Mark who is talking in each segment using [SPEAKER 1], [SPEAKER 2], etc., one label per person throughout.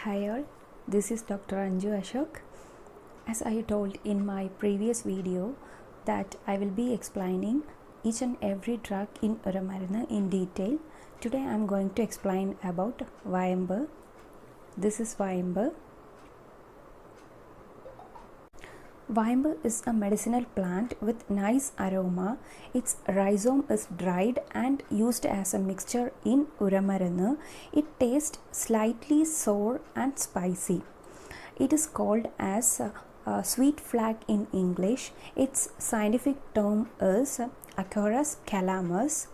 [SPEAKER 1] Hi all, this is Dr. Anju Ashok. As I told in my previous video that I will be explaining each and every drug in Uramarana in detail. Today I am going to explain about Vayambu. This is Vayambu. Vayambu is a medicinal plant with nice aroma. Its rhizome is dried and used as a mixture in Uramarana. It tastes slightly sour and spicy. It is called as sweet flag in English. Its scientific term is Acorus calamus.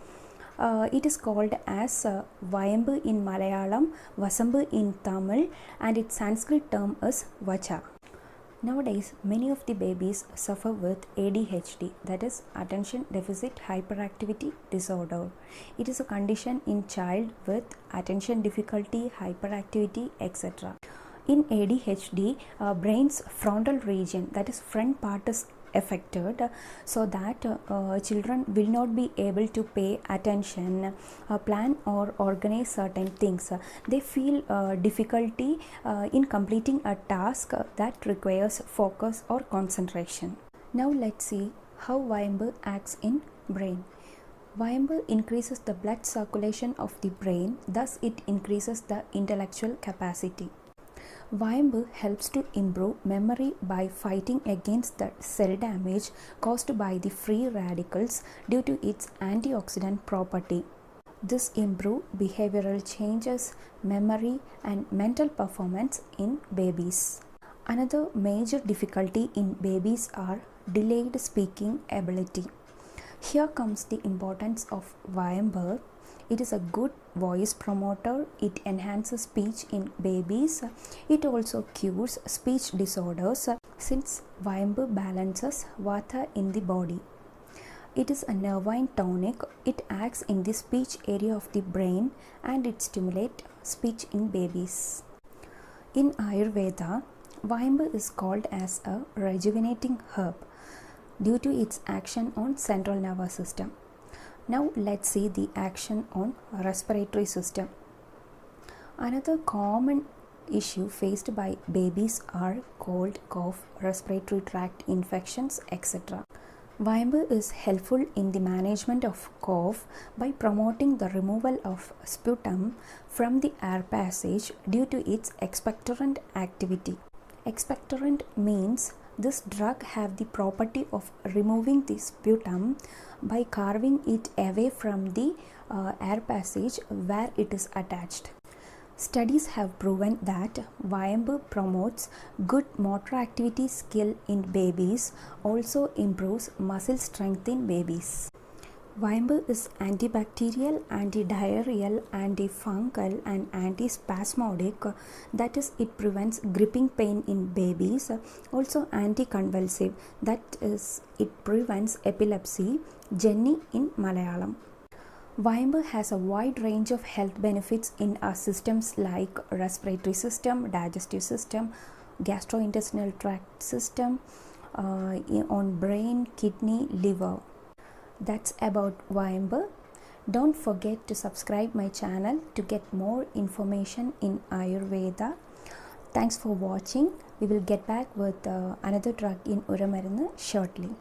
[SPEAKER 1] It is called as Vayambu in Malayalam, Vasambu in Tamil, and its Sanskrit term is Vacha. Nowadays, many of the babies suffer with ADHD, that is Attention Deficit Hyperactivity Disorder. It is a condition in child with attention difficulty, hyperactivity, etc. In ADHD, brain's frontal region, that is front part, is affected, so that children will not be able to pay attention, plan or organize certain things. They feel difficulty in completing a task that requires focus or concentration. Now let's see how Vayambu acts in brain. Vayambu increases the blood circulation of the brain, thus it increases the intellectual capacity. Vayambu helps to improve memory by fighting against the cell damage caused by the free radicals due to its antioxidant property. This improves behavioral changes, memory and mental performance in babies. Another major difficulty in babies are delayed speaking ability. Here comes the importance of Vayambu. It is a good voice promoter. It enhances speech in babies. It also cures speech disorders since Vayambu balances Vata in the body. It is a nervine tonic. It acts in the speech area of the brain and it stimulates speech in babies. In Ayurveda, Vayambu is called as a rejuvenating herb due to its action on central nervous system. Now let's see the action on respiratory system. Another common issue faced by babies are cold, cough, respiratory tract infections, etc. Vayambu is helpful in the management of cough by promoting the removal of sputum from the air passage due to its expectorant activity. Expectorant means this drug have the property of removing the sputum by carving it away from the air passage where it is attached. Studies have proven that Vayambu promotes good motor activity skill in babies, also improves muscle strength in babies. Vayambu is antibacterial, antidiarrheal, antifungal and antispasmodic, that is it prevents gripping pain in babies, also anticonvulsive, that is it prevents epilepsy, Jenny in Malayalam. Vayambu has a wide range of health benefits in our systems like respiratory system, digestive system, gastrointestinal tract system, on brain, kidney, liver. That's about Vayambu. Don't forget to subscribe my channel to get more information in Ayurveda. Thanks for watching. We will get back with another drug in Uramarana shortly.